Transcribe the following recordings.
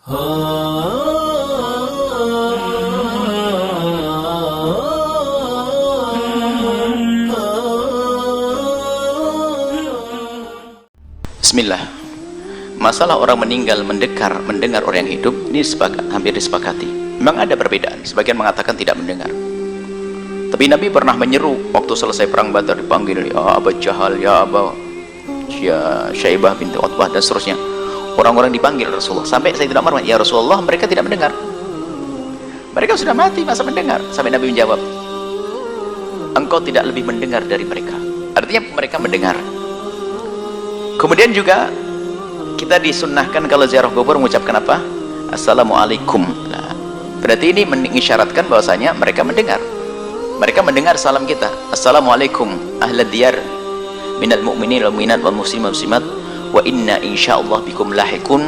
Bismillah. Masalah orang meninggal mendengar orang yang hidup ini hampir disepakati. Memang ada perbedaan. Sebagian mengatakan tidak mendengar. Tapi Nabi pernah menyeru waktu selesai perang Badar, dipanggil ya Abu Jahal, ya Abu Syaibah binti Utbah dan seterusnya. Orang-orang dipanggil Rasulullah. Sampai saya tidak marah, ya Rasulullah, mereka tidak mendengar. Mereka sudah mati, masa mendengar? Sampai Nabi menjawab, engkau tidak lebih mendengar dari mereka. Artinya mereka mendengar. Kemudian juga kita disunnahkan kalau ziarah kubur mengucapkan apa? Assalamualaikum. Nah, berarti ini mengisyaratkan bahwasanya mereka mendengar. Mereka mendengar salam kita. Assalamualaikum ahlad diyar minal mu'minin wal mu'minat wal muslimin wal muslimat wa inna insyaallah bikum lahiqun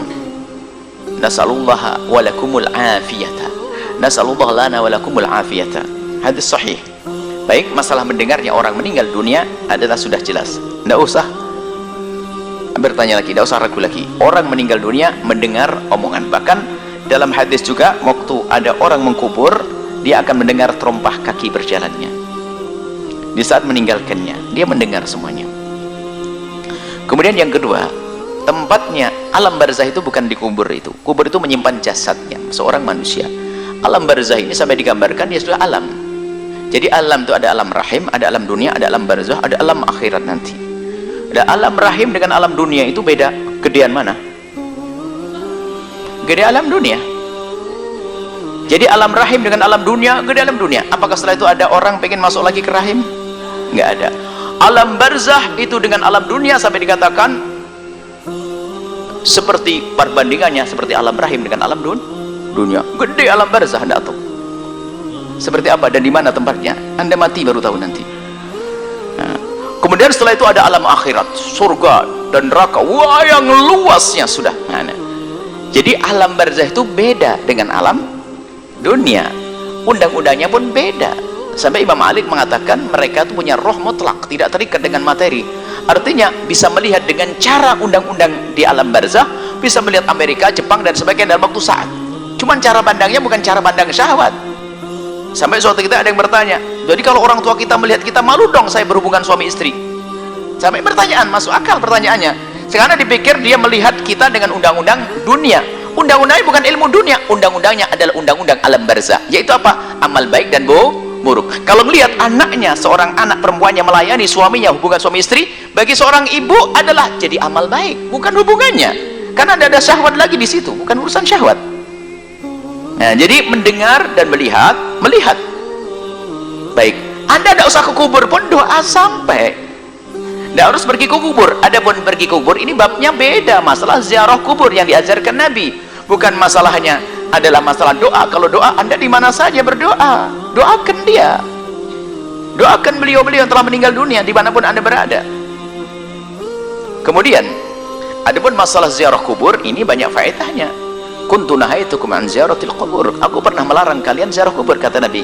nasallallahu wa lakumul afiyata. Nasallallahu lana wa lakumul afiyata. Hadis sahih. Baik, masalah mendengarnya orang meninggal dunia adalah sudah jelas. Tidak usah bertanya lagi, tidak usah ragu lagi. Orang meninggal dunia mendengar omongan. Bahkan dalam hadis juga waktu ada orang mengkubur, dia akan mendengar terompah kaki berjalannya. Di saat meninggalkannya, dia mendengar semuanya. Kemudian yang kedua, tempatnya alam barzah itu bukan di kubur itu. Kubur itu menyimpan jasadnya seorang manusia. Alam barzah ini sampai digambarkan dia sudah alam. Jadi alam itu ada alam rahim, ada alam dunia, ada alam barzah, ada alam akhirat nanti. Ada alam rahim dengan alam dunia itu beda. Gedean mana? Gede alam dunia. Jadi alam rahim dengan alam dunia, gede alam dunia. Apakah setelah itu ada orang pengen masuk lagi ke rahim? Nggak ada. Alam barzah itu dengan alam dunia sampai dikatakan seperti perbandingannya seperti alam rahim dengan alam dunia. Gede alam barzah, Anda tahu. Seperti apa dan di mana tempatnya? Anda mati baru tahu nanti. Nah, kemudian setelah itu ada alam akhirat, surga dan neraka. Wah, yang luasnya sudah. Nah, jadi alam barzah itu beda dengan alam dunia. Undang-undangnya pun beda. Sampai Imam Malik mengatakan mereka itu punya roh mutlak, tidak terikat dengan materi. Artinya bisa melihat dengan cara undang-undang di alam barzah, bisa melihat Amerika, Jepang dan sebagainya dalam waktu saat. Cuman cara pandangnya bukan cara pandang syahwat. Sampai suatu kita ada yang bertanya, jadi kalau orang tua kita melihat kita, malu dong saya berhubungan suami istri? Sampai pertanyaan, masuk akal pertanyaannya. Sekarang dipikir dia melihat kita dengan undang-undang dunia. Undang-undangnya bukan ilmu dunia, undang-undangnya adalah undang-undang alam barzah, yaitu apa? Amal baik dan buruk. Kalau melihat anaknya, seorang anak perempuannya melayani suaminya, hubungan suami istri, bagi seorang ibu adalah jadi amal baik, bukan hubungannya. Karena ada syahwat lagi di situ, bukan urusan syahwat. Nah, jadi mendengar dan melihat. Baik, Anda tidak usah ke kubur pun doa sampai. Tidak harus pergi ke kubur. Adapun pergi ke kubur ini babnya beda. Masalah ziarah kubur yang diajarkan Nabi, bukan masalahnya adalah masalah doa. Kalau doa, Anda di mana saja berdoa, doakan dia, doakan beliau-beliau yang telah meninggal dunia dimanapun Anda berada. Kemudian adapun masalah ziarah kubur ini banyak faedahnya. Kuntu nahaitukum an ziaratil qubur. Aku pernah melarang kalian ziarah kubur, kata Nabi.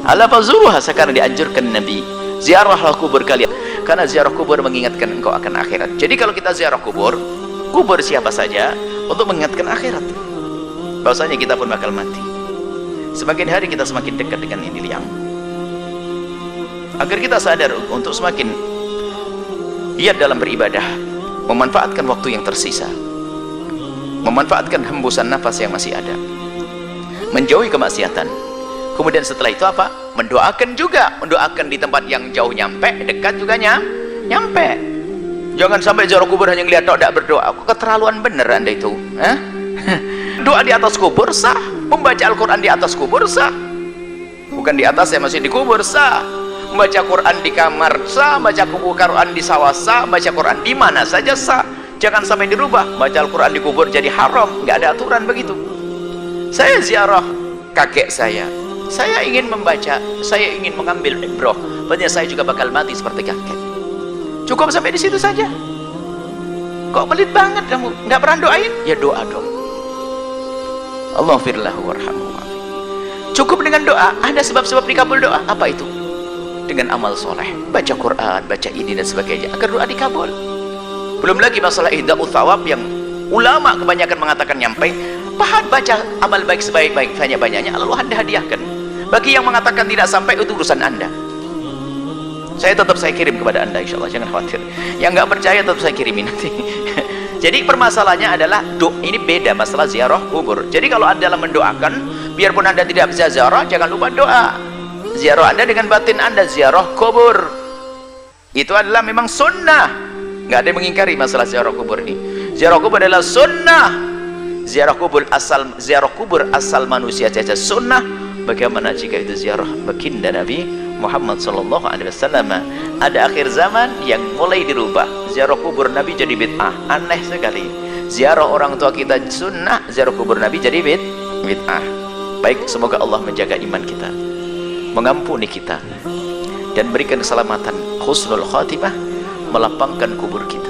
Ala fazuruha, sekarang dianjurkan Nabi, ziarahlah kubur kalian, karena ziarah kubur mengingatkan engkau akan akhirat. Jadi kalau kita ziarah kubur siapa saja untuk mengingatkan akhirat, bahwasanya kita pun bakal mati. Semakin hari kita semakin dekat dengan ini liang, agar kita sadar untuk semakin giat dalam beribadah, memanfaatkan waktu yang tersisa, memanfaatkan hembusan nafas yang masih ada, menjauhi kemaksiatan. Kemudian setelah itu apa? Mendoakan juga, mendoakan di tempat yang jauh nyampe, dekat juga nyampe. Jangan sampai ziarah kubur hanya ngeliat tok, tidak berdoa. Keterlaluan bener Anda itu. Doa di atas kubur sah, membaca Al-Quran di atas kubur sah, bukan di atas ya, masih di kubur sah. Membaca Quran di kamar sah, baca Quran di sawah sah, baca Quran di mana saja sah. Jangan sampai dirubah, baca Al-Quran di kubur jadi haram. Nggak ada aturan begitu. Saya ziarah kakek saya ingin membaca, saya ingin mengambil ibrah, bahwa saya juga bakal mati seperti kakek. Cukup sampai di situ saja. Kok pelit banget kamu? Nggak pernah doain? Ya doa dong. Allahumma warhamhu. Cukup dengan doa. Ada sebab-sebab dikabul doa. Apa itu? Dengan amal soleh, baca Quran, baca ini dan sebagainya, agar doa dikabul. Belum lagi masalah ihda'u thawab yang ulama kebanyakan mengatakan nyampe. baca amal baik sebaik-baik banyak-banyaknya, lalu Anda hadiahkan. Bagi yang mengatakan tidak sampai, itu urusan Anda. Saya kirim kepada Anda, insya Allah, jangan khawatir. Yang nggak percaya tetap saya kirimi nanti. Jadi permasalahannya adalah ini beda masalah ziarah kubur. Jadi kalau Anda mendoakan, biarpun Anda tidak bisa ziarah, jangan lupa doa. Ziarah Anda dengan batin Anda, ziarah kubur. Itu adalah memang sunnah. Nggak ada yang mengingkari masalah ziarah kubur ini. Ziarah kubur adalah sunnah. Ziarah kubur asal manusia saja sunnah. Bagaimana jika itu ziarah baginda Nabi Muhammad sallallahu alaihi wasallam? Ada akhir zaman yang mulai dirubah. Ziarah kubur Nabi jadi bid'ah. Aneh sekali. Ziarah orang tua kita sunnah, ziarah kubur Nabi jadi bid'ah. Baik, semoga Allah menjaga iman kita, mengampuni kita, dan berikan keselamatan, husnul khatimah, melapangkan kubur kita.